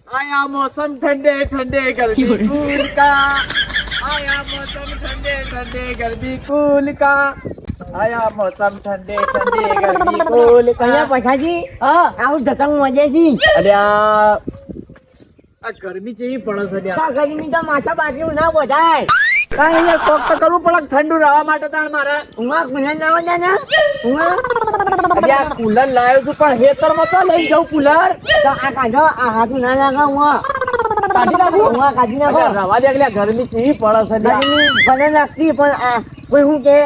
आया मौसम ठंडे ठंडे गर्मी कूल का आया मौसम ठंडे ठंडे गर्मी कूल का आया मौसम ठंडे ठंडे गर्मी कूल का અહીંયા પછાજી હા આવું જતંગ મજેજી અલ્યા આ ગરમી જેવી પડે છે લ્યા તા ગરમી તો માથા બાજુ ના બધાય કાંઈ અહીંયા કોક તો કરવું પડે ઠંડુ રહેવા માટે તાણ મારે ઉમા કુલર લાવો જાને ઉમા અલ્યા કુલર લાવ્યો છું પણ હેતરમાં તો લઈ જાઉં કુલર તો આ કાઢો આ હાથું ના લાગા ઉમા કાઢી નાખું ઉમા કાઢી નાખો અલ્યા રવા દે અલ્યા ગરમી કેવી પડે છે લ્યા ગરમી ભલે લાગતી પણ આ કોઈ શું કે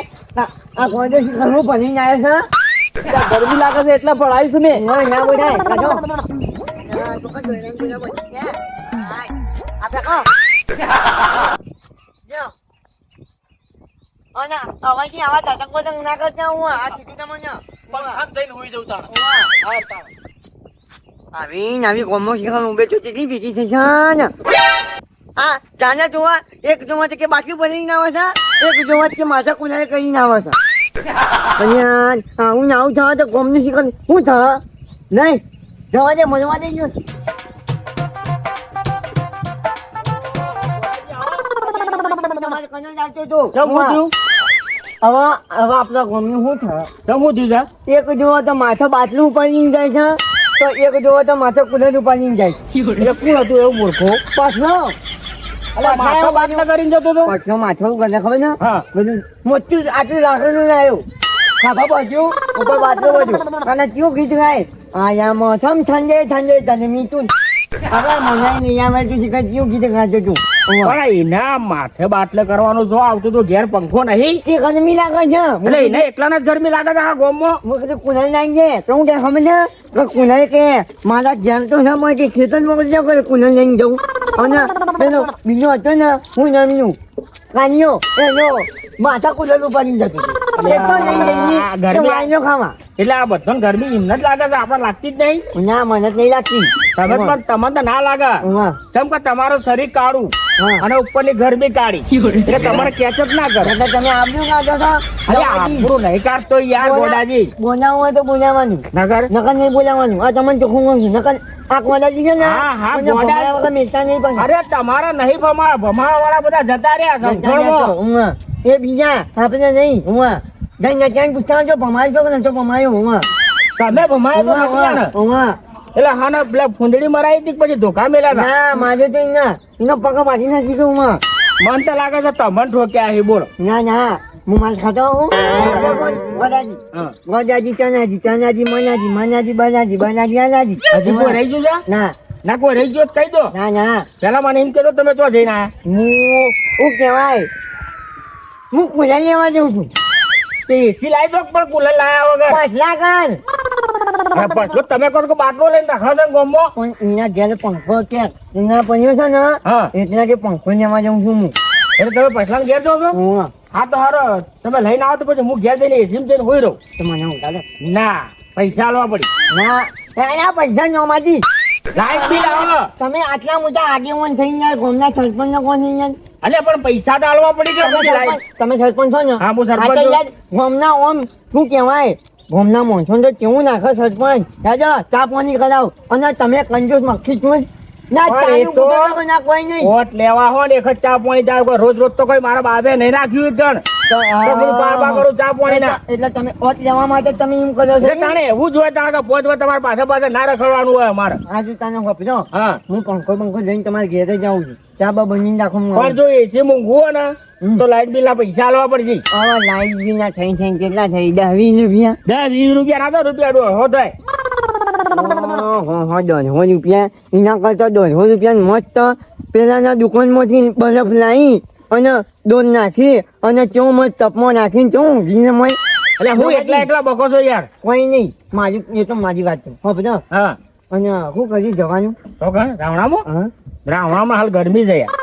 આ ગોડે શીખવું ભણીને આવ્યો છે અલ્યા ગરમી લાગે છે એટલે પડાવીશ મેં ઉમા ના બોલાય કાઢો હા તો કાઢો એને બોલા બોલ આ ફેંકો જો અને અવાજી આવા તટક પતંગ ના કરતા હું આ કીધું તમને પંખામાં જઈને હુઈ જઉં તાણ હા તાણ આવી કોમો શીખવાનું ઉભે છો કેટલી ભેગી થઈ છે ને આ જાને જોવા એક જોવા કે બાકી બની ના આવે છે એક જોવા કે માથા કુનારે કરી ના આવે છે પણ આવું ને આવું થવા તો કોમનું શીખવાનું શું થવા નહીં જવા દે મળવા દે જો હવે આપણા કોમનું શું થાય જમવું દીધા એક જોવો તો માથા બાટલું ઉપાડીને જાય છે તો એક જોવો તો માથા કુલર ઉપાડીને જાય એટલે કોણ હતું એવું મૂર્ખો પાછો માથા બાટલા કરીને જતો હતો પાછો માથો કરે ખબર ને હા બધું મોટું આટલું લાકડું લાવ્યું ખાખા બાજુ ઉપર બાટલો બાજુ અને કયું ગીત ગાય આયા મોસમ ઠંડે ઠંડે તને મીઠું હવે મને નહીં આવે તું શીખર કયું ગીત ગાતો તું પણ એના માથે બાટલે કરવાનું જો આવતું તો ઘેર પંખો નહીં એ ગરમી લાગે છે એટલે એને એકલાને જ ગરમી લાગે છે આ ગોમમાં હું કીધું કુલર લાગી જાય તો હું કે સમજ ને કુલર કે મારા ઘેર તો ના મળે ખેતર મોકલી જાવ કરે કુલર લઈને જવું અને પેલો બીજો હતો ને હું નામીનું કાન્યો એનો માથા કુલર ઉપાડીને જતો ગરમી ખાવા એટલે આ બધાને ગરમી એમને જ લાગે છે આપણે લાગતી જ નહીં ના મને જ નહીં લાગતી તમે પણ તમને તો ના લાગે કેમ કે તમારું શરીર કાળું અને ઉપરની ગરમી કાઢી એટલે તમારે કેચઅપ ના કરે એટલે તમે આબરું કાઢો છો અરે આપણું નહીં કાઢતો યાર ગોડાજી બોલાવવું હોય તો બોલાવવાનું નગર નકર નહીં બોલાવવાનું આ તમને ચોખ્ખું કહું છું નકર આ ગોડાજી છે ને હા, હા, મને ગોડા. ભમાયા વગર મિલતા નહીં પણ અરે તમારા નહીં ભમાવા વાળા બધા જતા રહ્યા સમજણમાં. એ બીજા આપણે નહીં હું જઈને ક્યાંય પૂછતા જો ભમાય છો કે નતો ભમાયો હું તમે ભમાયા તો નથી ને. એટલે હા ને પેલા ફૂંદડી મરાઈ હતી કે પછી ધોકા મેલા હતા ના મારે તો એનો પગ પાછી નથી કે હું મન તો લાગે છે તમને ઠોક્યા છે બોલો ના ના હું માલ ખાતો હું ગોદાજી હા. ગોદાજી ચનાજી ચનાજી મનાજી મનાજી બનાજી બનાજી અનાજી હજી કોઈ રહી ગયું છે ના ના કોઈ રહી ગયું તો કહી દો ના ના પેલા મને એમ કહેતો તમે તો જઈને આયા હું કહેવાય હું કુલર લેવા જઉં છું તે એસી લાવી દો પણ કુલર લાયા વગર પાછલા કર અરે પછી તમે કહો કે બાટલો લઈને રાખો છો ને ગોમમાં પણ એના ઘેર પંખો કે એના પડ્યો છે ને હા એટલે કે પંખો લેવા જઉં છું હું એટલે તમે પછલા ઘેર જાઓ છો હું હા તો હારો તમે લઈને આવો તો પછી હું ઘેર જઈને એસી જઈને હોઈ રહું તો મને ઉતારો ના પૈસા આલવા પડી ના એના પૈસા નોમાંથી લાઈટ બિલ આવો તમે આટલા મોટા આગેવાન થઈ ગયા ગામના સરપંચ નો કોણ થઈ ગયા અલે પણ પૈસા તો આલવા પડી કે પછી લાઈટ તમે સરપંચ છો ને હા, હું સરપંચ આ તો છું. યાર ગામના ઓમ શું કહેવાય ગામના માણસો તો કેવું નાખે સરપંચ રાજા ચા પાણી કરાવ અને તમે કંજૂસ મક્ખી છો ના પણ એ ચાનું તો- ગુજારો ના કોઈ નહીં વોટ લેવા હોય ને એક જ ચા પાણી જાય કોઈ રોજ રોજ તો કોઈ મારા બાબે નહીં રાખ્યું ગણ તો તો હું બાબા કરું ચા પાણી ના એટલે તમે ઓટ લેવા માટે તમે એમ કરો છો એટલે તાણે એવું જ હોય તાણે કે પોચ વાર તમારે પાસે પાસે ના રખડવાનું હોય અમારે આજે તને હોપજો હા હું પંખો લઈને તમારે ઘેરે જાઉં છું ચા બા બનીને રાખું હું પણ જો એસી મૂંઘવું હોય ને તો લાઈટ બિલ ના પૈસા આલવા પડશે હવે લાઈટ બી ના થઈ કેટલા થઈ 10-20 રૂપિયા 10-20 રૂપિયા ના તો રૂપિયા દો હો થાય ઓહો 100 રૂપિયા એના કરતા 100 રૂપિયા મસ્ત પેલાના દુકાનમાંથી બરફ લાવી અને દોન નાખી અને ચો મસ્ત તપમાં નાખીને ચો ઊંઘીને મય એટલે હું એકલા બકો છો યાર કોઈ નહીં મારી એ તો મારી વાત છે હો બધા હા અને શું કરી જવાનું તો કે રાવણામાં હા રાવણામાં હાલ ગરમી છે યાર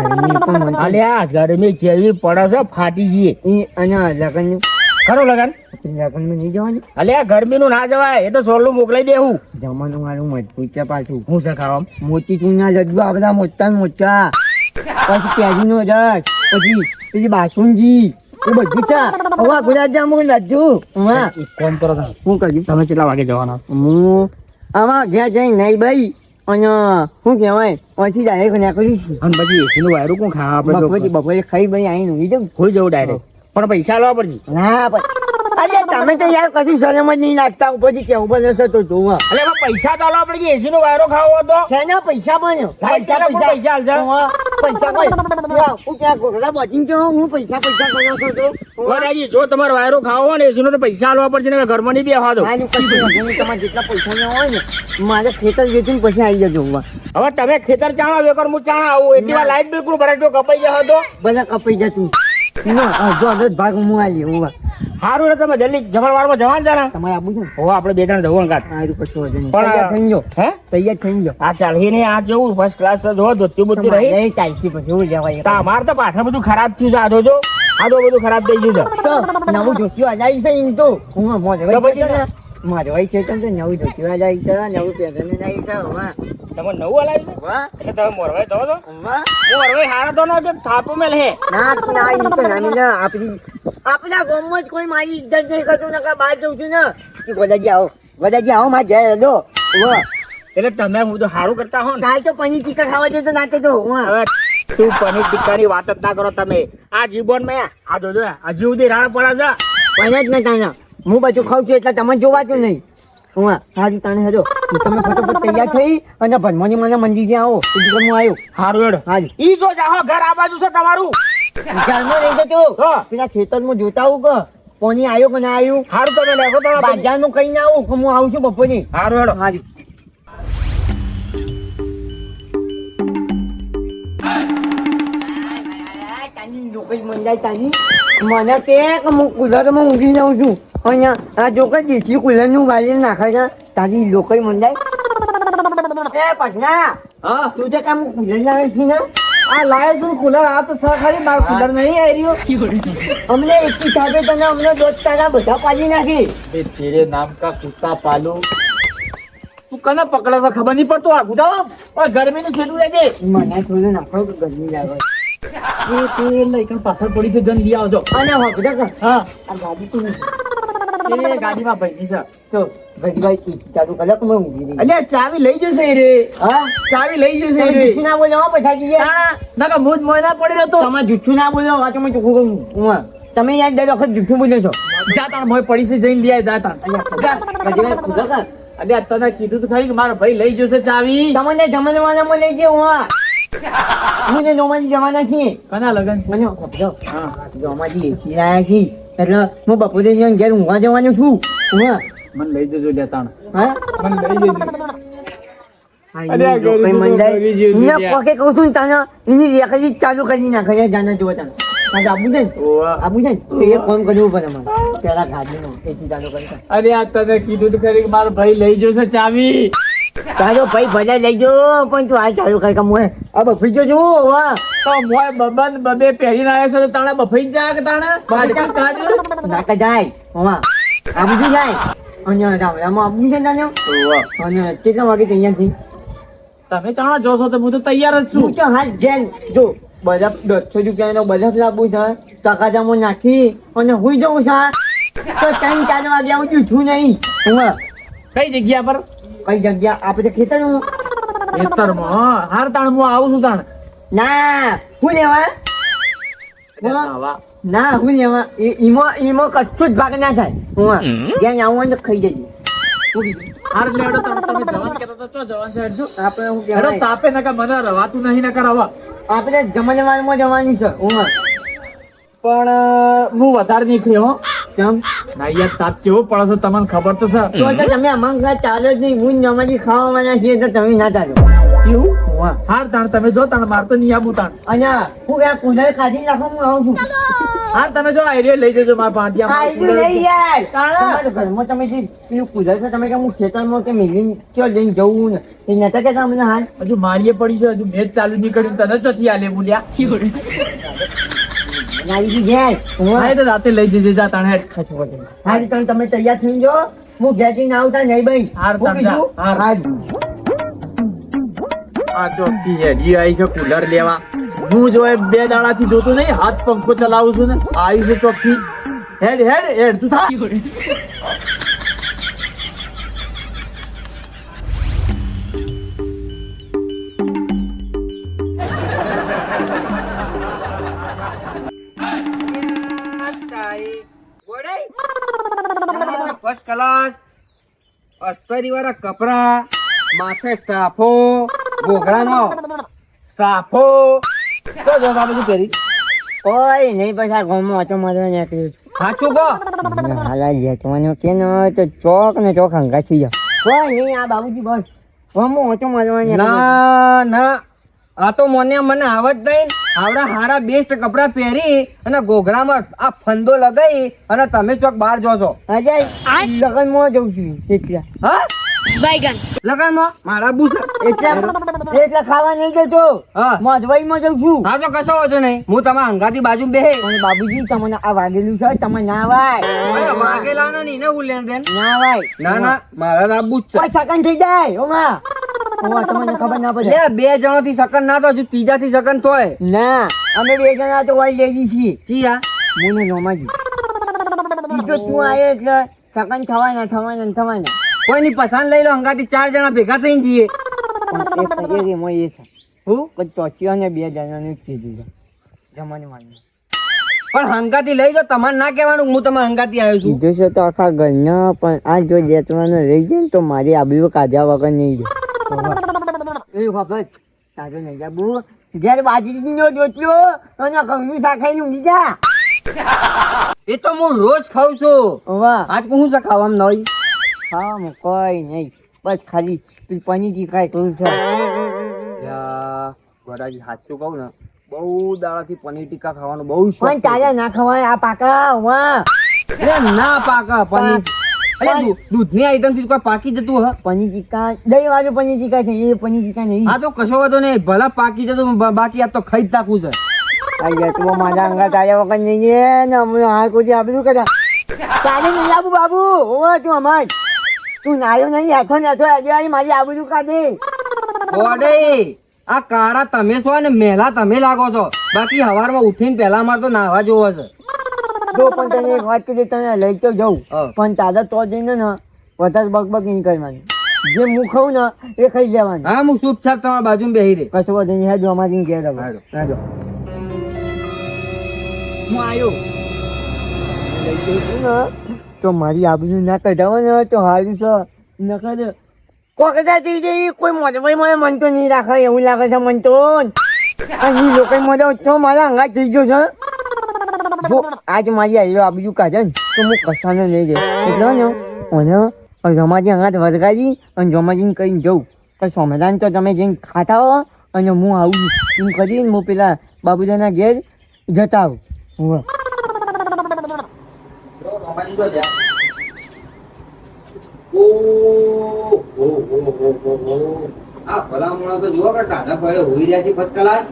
ગરમી પણ મને અલ્યા ગરમી જેવી પડે છે ફાટી જઈએ ઈ અને લગન ખરો લગન લગનમાં નહીં જવાનું અલ્યા ગરમી નું ના જવાય એ તો સોલું મોકલાઈ દેવું જમવાનું મારું મજબૂત છે પાછું હું છે ખાવા મોટી ચૂના લડ્ડુ આ બધા મોટા ને મોટા પછી કેરીનો રસ પછી બાસુંદી એ બધું છે હવે ગુલાબજાંબુ લડ્ડુ હા કોમ કરો તમે શું કર્યું તમે કેટલા વાગે જવાના હું આમાં ઘેર જઈ નહીં ભાઈ અને શું કહેવાય પછી ડાયરેક્ટ નીકળીશું અને પછી એસી નું વાયરું કોણ ખાવા આપણે બપોરે બપોરે ખાઈ ભાઈ આવીને ઊંઘી જાઉં કોઈ જવું ડાયરેક્ટ પણ પૈસા લાવવા પડશે ના પણ અરે તમે તો યાર કશું શરમ જ નહીં લાગતા ઉપરથી કેવું બને છે તો જોવા એટલે એમાં પૈસા તો લાવવા પડશે એસી નો વાયરો ખાવો હતો શેના પૈસા બન્યો પૈસા હાલશે પૈસા કોઈ હું ત્યાં ઘોઘરા બચીને જો હું પૈસા કર્યો છો તો ગોરાજી જો તમારે વાયરો ખાવો હોય ને એસી નો તો પૈસા આલવા પડશે ને ઘરમાં નહીં બેહવા દો આની કશું વાંધો નહીં. તમારે જેટલા પૈસા ના હોય ને મારે ખેતર વેચીને પછી આવી જજો જોવા હવે તમે ખેતર ચાણા વેકર હું ચાણા આવું એટલી વાર લાઈટ બિલકુલ ભરાય તો કપાઈ જવા દો બધા કપાઈ જતું અડધો ભાગ હું આવી હોવા સારું ને તમે જલ્દી જમણવારમાં જવાનું છે ને તમારે આવું છે ને હવે આપણે બે જણ જવું કાત સારું કશું વાંધો નહીં. પણ તૈયાર થઈ ગયો હે તૈયાર થઈ ગયો આ ચાલ ને આ જવું ફર્સ્ટ ક્લાસ જ હો ધોતી બોતી રહી તમારે ચાલશે પછી હું જવાય તમારે તો પાછળ બધું ખરાબ થયું છે આધો જો આધો બધું ખરાબ થઈ ગયું છે તો નવું જોત્યું અજાઈ છે એમ તો હું મોજ તો પછી ને મારો ભાઈ છે તો નવું જોત્યું અજાઈ છે નવું પેદને જાય છે હવે તમે નવું હલાવ્યું છે વાહ એટલે તમે મોરવાઈ તો છો વાહ મોરવાઈ હારા તો ના કે થાપો મેલ હે ના ના એમ તો ના મિલા આપણા ગામમાં જ કોઈ મારી ઇજ્જત નહીં કરતું ને બહાર જઉં છું ને કે બધાજી આવો મારે ઘેર દો વાહ એટલે તમે હું તો સારું કરતા હો ને કાલ તો પનીર ટીકા ખાવા જતો તો નાતે તો વાહ હવે તું પનીર ટિક્કાની વાત જ ના કરો તમે આ જીવન મેં આ જોજો હજી સુધી રાણ પડે છે પણ જ ને તાના હું બધું ખાઉં છું એટલે તમે જોવાતું નહીં વાહ સારું તાને હેડો તમે ફટોફટ તૈયાર થઈ અને ભનમોની મને મંદિર જ્યાં આવો એટલે હું આવ્યો સારું હેડો હાજી ઈ જો જાહો ઘર આ બાજુ છે તમારું ઘરમાં રહી જતો હા. પેલા ખેતરમાં જોતા આવું કે કોની આવ્યો કે ના આવ્યું સારું તમે લેખો તમારા બાજારનું કઈ ના આવું કે હું આવું છું બપોરની સારું હેડો હાજી મને કે હું કુલરમાં ઊંઘી જાઉં છું અહીંયા આ જો કે દેશી કુલરનું વાલી નાખે છે તારી લોકઈ મંડાય એ પટના હા તું જે કામ કુલર લાવે છું ને આ લાયો છું કુલર આ તો સર ખાલી મારું કુલર નહીં આવી રહ્યો અમને એક હિસાબે તને અમને દોસ્ત તારા બધા પાડી નાખી એ તેરે નામ કા કુત્તા પાલુ તું કને પકડે છે ખબર નહીં પડતો આ ગુજાઓ ઓય ગરમી નું છેડું લેજે મને થોડું નાખો તો ગરમી લાગે એ તે લઈકન પાછળ પડી છે જન લઈ આવજો અને હોકડા કર હા આ ગાડી તું એ ગાડીમાં ભાઈ છે તો ગડીભાઈ કી ચાલુ કરે તો હું ઊંઘી રહી અલ્યા ચાવી લઈ જશે રે હા ચાવી લઈ જશે તમે રે જુઠ્ઠું ના બોલો હો પછાડી ગયા ના ના મોજ મોયના પડી રહ્યો તો તમે જુઠ્ઠું ના બોલો વાતમાં ચોખ્ખું કહું હું તમે યાર દર વખત જુઠ્ઠું બોલો છો જા તાણ મોય પડી છે જઈને લઈ આય જા તાણ જા ગડીભાઈ ખુદા કર અલ્યા તને કીધું તો ખરી કે મારો ભાઈ લઈ જશે ચાવી તમને જમણવાનામાં લઈ ગયો હું ને નોમાજી જવાના છીએ કના લગન છે? મને ખબર હા નોમાજી એસી લાયા છીએ એટલે હું બપોરે જઈને ઘેર ઊંઘવા જવાનું છું હું મને લઈ જજો લે તાણ હા મને લઈ જજો અલ્યા ગરીબ તો મરી ગયું છે ત્યાં. પોકે કહું છું ને તાના એની રેખડી ચાલુ કરી નાખે છે જાના જોવા તાના આજે આબુ છે ને ઓવા. આબુ છે ને તો એ ફોન કરવું પડે મને પેલા ગાડીનો એસી ચાલુ કરી અરે આ તને કીધું તો ખરી કે મારો ભાઈ લઈ જશે ચાવી તારો ભાઈ ભલે લઈ જો પણ તું આ ચાલુ કરી કે હું આ બફી જો છું વાહ તો મોય બબન બબે પહેરીને આવ્યો છે તો તાણે બફાઈ જ જાય કે તાણે કાઢ કાઢ નાકા જાય વાહ આબુ શું જાય અને રામરામાં આબુ છે તાને અને કેટલા વાગે તૈયાર થઈ તમે ચાણા જોશો તો હું તો તૈયાર જ શું છું તો હાલ જેન જો બરફ 200 રૂપિયાનો બરફ લાવવું છે ટકાજામાં નાખી અને હુઈ જવું છે તો 3-4 વાગે આવું જૂઠું નહીં હું કઈ જગ્યા પર કઈ જગ્યા આપણે ખેતરનું ખેતરમાં હાર તાણ હું આવું છું તાણ ના હું લેવા આવા. ના હું લેવા ઈમો કશું જ ભાગ ના થાય હું ત્યાં આવું હોય તો ખાઈ જજો શું કીધું? હાર એટલે હેડો તાણ તમે જવાન કહેતા તો ચો જવાન છે હેડજો. આપણે હું હેડો કહેવાય તાપે નકા મને રવાતું નહીં નકર આવા આપણે જમણવારમાં જવાનું છે હું પણ હું વધારે નહીં ખાયો હો. કેમ ના યાર તાપ કેવો પડે છે તમને ખબર તો છે તો તમે અમારા ચાલો જ નહીં હું જમાડી ખાવાના છીએ તો તમે ના ચાલો કેવું વાહ. હાર તાણ તમે જો તાણ માર તો નહીં આવું તાણ અને હું આ કુલર કાઢી નાખો હું આવું છું હાર તમે જો આઈડિયા લઈ જજો મારા પાટિયા આ ઈડું લઈ યાર તાણા. તમારા ઘરમાં તમે જે પેલું કુલર છે તમે કે હું ખેતરમાં કે મેલીને ચો લઈને જવું ને એ નતા કે તમને હાલ હજુ મારીએ પડી છે હજુ મેચ ચાલુ નહીં કર્યું તને ચોથી આલે બોલ્યા આવી ગયા હા એ તો રાતે લઈ જજે જા તાણ હેડ હાલ તમે તૈયાર થઈ જાઓ હું ઘેર જઈને આવતા નહીં ભાઈ હાર હું તાણ જા. કીધું હાર. હાલ. આ ચોથી હેડી આવી છે કુલર લેવા હું જો એ 2 દાડાથી જોતો નહીં હાથ પંખો ચલાવું છું ને આવી છે ચોથી હેડ હેડ હેડ તું થા ફર્સ્ટ ક્લાસ અસ્તરી વાળા કપડા, માથે સાફો, ઘોઘરાનો સાફો. તો જો આ બધું પહેરી કોઈ નહીં, પછી આ ગામમાં ઓછો મારવા નીકળ્યું સાચું કહો. હાલા લેચવાનું કે ન હોય તો ચોક ને ચોક હંગા થઈ જાય. કોઈ નહીં, આ બાબુજી બસ ગામમાં ઓછો મારવા નીકળ્યું. ના આ તો મને આવત નહીં. આવડા હારા બેસ્ટ કપડા પહેરી અને ઘોઘરામાં આ ફંદો લગાઈ અને તમે ચોક બહાર જો છો. અજય લગનમાં જઉં છું એટલા. હા बैगन લગનમાં મારા બુસ. એટલા ખાવા નહીં જતો. હા મોજવાઈમાં જઉં છું. હા તો કશો વાંધો નહીં, હું તમારા હંગાથી બાજુ બેહે. અને બાબુજી તમને આ વાગેલું છે, તમે ના વાય. વાગેલા નહીં ને હું લેણ દેન. ના વાય. ના ના મારા લાબુ જ છે. કોઈ સકન થઈ જાય ઓમાં. ઓમાં તમને ખબર ના પડે. લે બે જણોથી સકન ના તો હજુ ત્રીજાથી સકન તોય. ના અમે બે જણા તો વાઈ લેવી છીએ. ચિયા મને નોમાજી બીજો તું આવ્યો એટલે સકન થવાય ના. કોઈની પસંદ લઈ લો, હંગાથી 4 જણા ભેગા થઈને જઈએ. પણ એક તો એ રેમો એ છે. હું પણ ચોચીઓ ને 2 જણાનું જ કીધું છે જમવાની વાળી. પણ હંગાથી લઈ જાઓ, તમારે ના કહેવાનું હું તમારા હંગાથી આવ્યો છું. કીધું છે તો આખા ઘરના, પણ આ જો જેતવાનો રહી જાય ને તો મારી આબરૂ કાઢ્યા વગર નહીં જાય. એ ખબર તાજો નહીં જાબુ ઘેર બાજરીનો રોટલો અને ઘઉંનું શાક ખાઈને ઊંઘી જા. એ તો હું રોજ ખાઉં છું. વાહ આજ હું શું ખાવામાં નહીં. હા હું કોઈ નહીં, બસ ખાલી પેલી પનીર ટીકા એટલું છે. ગોરાજી સાચું કહું ને, બહુ દાડાથી પનીર ટીકા ખાવાનું બહુ પણ શોખ. તારે ના ખવાય આ પાકા. વાહ અરે ના પાકા પનીર. અરે દૂધની આઈટમ થી કોઈ પાકી જતું હ. પનીર ટીકા દહીં વાળું પનીર ટીકા છે, એ પનીર ટીકા નહીં. હા તો કશો વાંધો નહીં, ભલા પાકી જતું બાકી આ તો ખાઈ જ નાખવું છે. અહીંયા તું મારા અંગા તાર્યા વગર નહીં ને હમણાં હાલ કોઈ આબરું કરે. તારે નહીં આબુ બાબુ. ઓ તું અમાર તું નાયો નહીં, હાથો નાથો આજે મારી આબરું કાઢે. ગોડે આ કાળા તમે છો ને મેલા તમે લાગો છો. બાકી હવારમાં ઉઠીને પહેલા મારે તો નાહવા જોવો છે. જો પણ તને એક વાત કરી, તને લઈ તો જવું પણ તારે તો જઈને ને વધારે બકબક નહીં કરવાની. જે હું ખાઉં ને એ ખાઈ જવાનું. હા હું શુભ છાપ તમારા બાજુમાં બેહી રે. કશું વધુ નહીં. હેજો અમારી ઘેર હવે. હું આવ્યો લઈ જઉં છું ને તો મારી આબરૂ ના કઢાવો ને તો સારું છે. નકર કોકતા થઈ જાય કોઈ મોઢવાઈ મને મન તો નહીં રાખે એવું લાગે છે મન તો. અહીં લોકો મોઢો તો મારા અંગા થઈ ગયો છે. જો આજ મારી આવેલો આબરૂ કાઢે ને તો હું કસાનો નહીં રહે. એટલે ને મને રમાજી અંગાત વરગાડી અને રમાજીને કહીને જવું કે સોમેદાન તો તમે જઈને ખાતા હો અને હું આવું એમ કરીને હું પેલા બાબુદાના ઘેર જતા આવું. આ ભલામણો તો જુઓ કે ટાઢા પડે હોઈ રહ્યા છે ફર્સ્ટ ક્લાસ.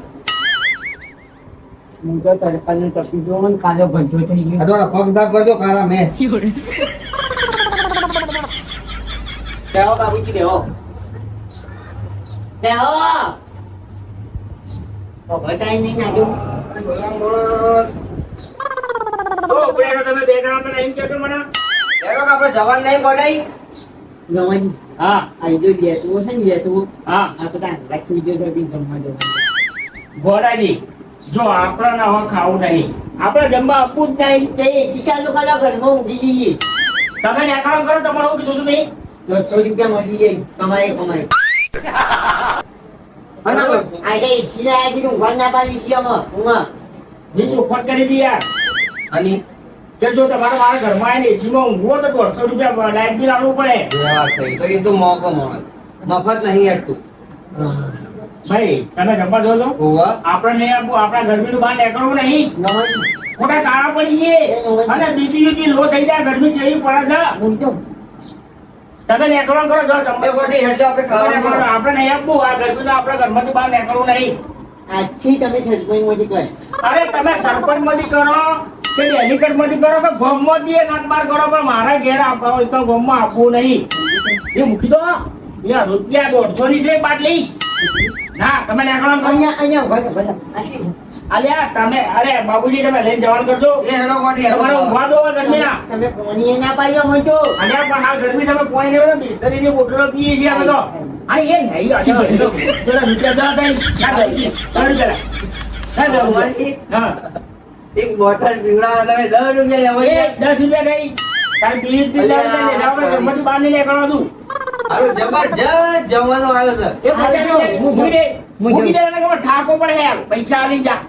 હું તો સરકારને ટપી ગયો ને કાલે ભજો થઈ ગયો. થોડા પગ સાફ કરજો કાળા મેં. બેહો બાબુજી બેહો. બેહો. ઓ બતાઈ નહીં નાજો. તો ઉભરે છો તમે 2 જણા તો નહીં કહેતો મને. આપણે જવાન નહીં ગોડાઈ. જવાની હા આ જો બેસવું છે ને બેસવું હા આ બધા લખી જો તો બી જમવા જવાનું. ગોડાજી જો આપણને હવે ખાવું નહીં, આપણે જમવા આપવું જ નહીં. તે ચિકા લોકો ઘરમાં ઊંઘી જઈએ. તમે નેકાળો કરો તમારે હું કીધું નહીં. 100 રૂપિયા મળી જાય કમાય. અને આ કઈ છીલાયા છે ઊંઘવા ના પાડી છે અમે ઊંઘા. ની ચોખવટ કરી દી યાર. અને કે જો તમારે મારા ઘરમાં આવીને એસીમાં ઊંઘવો તો 150 રૂપિયા લાઈટ બિલ આપવું પડે. તો એ તો મોકો મળે, મફત નહીં હટતું. ભાઈ તમે જમવા જો છો હોવા આપણે નહીં આપવું, આપણા ગરમીનું બહાર નીકળવું નહીં. ખોટા કાળા પડીએ અને બીજી લો થઈ જાય. ગરમી જેવી પડે છે. તમે નીકળો કરો જો એ જમવા. ગોડી હેડજો આપણે ખાવાનું કરો. આપણે નહીં આપવું આ ગરમીનું, આપણા ઘરમાંથી બહાર નીકળવું નહીં. આજથી તમે સરપંચ માંથી કર. અરે તમે સરપંચ માંથી કરો કે ડેલિકેટ માંથી કરો કે ગોમમાં દીએ નાક બાર કરો, પણ મારા ઘેર આપવા હોય તો ગોમમાં આપવું નહીં. એ મૂકી દો. યાર રૂપિયા 150 ની છે બાટલી. ના તમે નીકળો કરો. અહીંયા ઉભા થા, ઉભા થા. અલ્યા તમે અરે બાબુજી તમે લઈને જવાનું કરજો. એ હેડો ગોડી તમારે ઊંઘવા દો ગરમીના. તમે કોની ના પાડ્યો મને તો. અલ્યા પણ આ ગરમી તમે પોઈ ને બિસ્તરીની બોટલો પીએ છીએ અમે તો. અને એ નહીં અચ્છા પેલા રૂપિયા દો નહીં ના ગઈ 100 રૂપિયા. હા એક બોટલ પીવડાવવા તમે 10 રૂપિયા લેવા એ 10 રૂપિયા ગઈ. તારે પીલી પીલી લાગે ને આપણે ઘરમાંથી બહાર નહીં નીકળવા દઉં. હાલો જબરજસ્ત જમવાનો આવ્યો છે. એ પચાસ મૂકી દે એને ખબર ઠાકો પડે યાર પૈસા આલી જા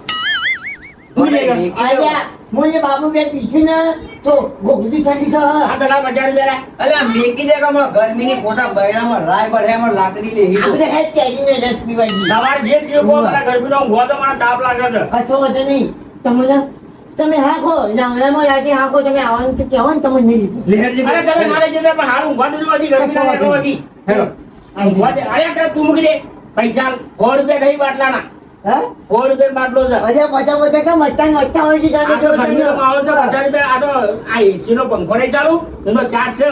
મૂકી દે ઘર. આયા, મોજે બાબુ બે પીછે ને તો ગોગલી ઠંડી છે આ તો લાવ 1000 રૂપિયા લે. અલ્યા મેકી દે કે હમણાં ગરમીની ખોટા બૈરામાં રાય બળે એમાં લાકડી લે હીરો. આપણે હેડ કેરીને રસ પીવાઈ ગઈ તમારે જે પીવો કહો, મારા ગરમીનો ઊંઘવા તો મને તાપ લાગે છે. અછો હતો નહીં તમે હાખો ગામડામાં રાતે હાખો તમે આવવાનું તો કહેવો ને તમે નહીં લીધું લેહરજી અરે તમે મારે જે પણ હાલ ઊંઘવા તો હજી ગરમી ના લાગો હજી. હેલો ઊંઘવા દે. અરે કર તું મૂકી દે પૈસા 100 રૂપિયા થઈ બાટલાના. હા 100 રૂપિયા બાટલો છે. બધા કેમ મચતા હોય છે આ તો ગરમીનો માહોલ છે. 50 રૂપિયા આ તો આ AC નો પંખો નહીં ચાલુ એનો ચાર્જ છે.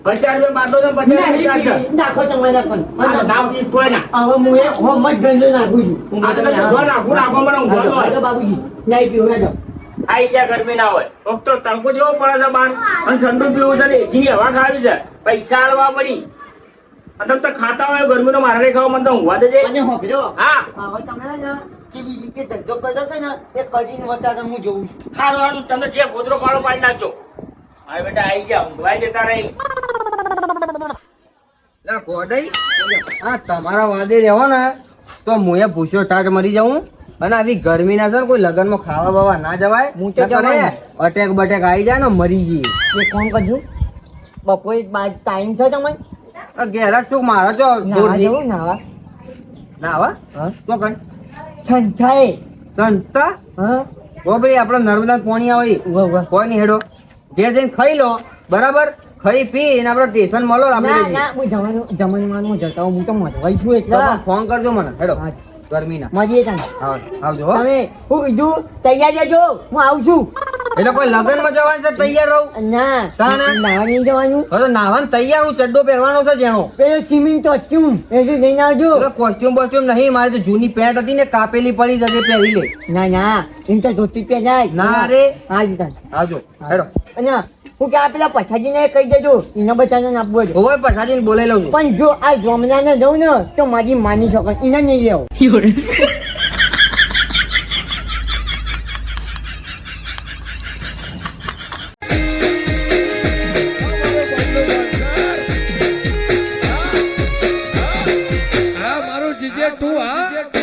50 રૂપિયા બાટલો છે. 50 રૂપિયા ચાર્જ છે. નાખો તમારે આ તો નામ ઈ કોઈ ના. હવે હું એ હોમ જ ગંજો નાખું છું આ તો તમે ઊંઘવા નાખો મને ઊંઘવા દો. હાલો બાબુજી નહીં પીવું હેડો આઈ જ્યાં ગરમી ના હોય તો તડકો જેવો પડે છે બહાર અને ઠંડુ પીવું છે ને AC ની હવા ખાવી છે પૈસા આલવા પડી અને તમે તો ખાતા હોય ગરમીનો મારે નહીં ખાવા મને તો ઊંઘવા દેજે. અને હોભળો હા હવે તમે ને કેવી રીતે ધંધો કરશો છે ને એ કરીને વતાડો હું જોઉં છું સારું સારું તમે જે ગોદરો પાડો પાડી નાખજો. મારે બેટા આઈ જા ઊંઘવાઈ દેતા રહી. લા ગોડાઈ આ તમારા વાદે રહેવો ને તો મુએ ભૂસ્યો ટાટ મરી જાઉં અને આવી ગરમી ના છે ને કોઈ લગનમાં ખાવા બાવા ના જવાય. હું તો જવાય ને. અટેક બટેક આવી જાય ને મરી જઈએ. એ કોણ કરજો બપોરે ટાઈમ છે તમે આ ઘેરા શું મારા છો નાવા જવું નાવા ના આવા હા શું કર સંથાએ સંતા હા ઓ ભાઈ આપણે નર્મદા પાણી આવે ઉભા ઉભા કોઈ નહીં હેડો ઘેર જઈને ખાઈ લો બરાબર ખાઈ પી અને આપણે સ્ટેશન મળો ના આપણે ના હું જમણમાં જતા હું તો મધવાઈ છું એટલે ફોન કરજો મને હેડો હા. ગરમીના મળીએ તમે આવજો હો. તમે હું કીધું તૈયાર રહેજો હું આવું છું એટલે કોઈ લગનમાં જવાનું છે તૈયાર રહું ના તાણે? નાવા નહીં જવાનું હવે તો નાવાનું તૈયાર હું ચડ્ડો પહેરવાનો છે જેનો પેલો સિમેન્ટ કોસ્ટ્યુમ એ જો લઈને આવજો કોસ્ટ્યુમ બોસ્ટ્યુમ નહીં મારે તો જૂની પેન્ટ હતી ને કાપેલી પડી જશે પહેરી લે ના ના એમ તો ધોતી પહેરાય ના રે. હા જીતા આવજો હેડો અને હું કે આ પેલા પછાજીને કહી દેજો એના બચ્ચાને આપવો જો ઓય પછાડીને બોલાઈ લઉં છું પણ જો આ જોમનાને જઉં ને તો મારી માની શકો એને નહીં લેવો આ મારું જીજે તું હા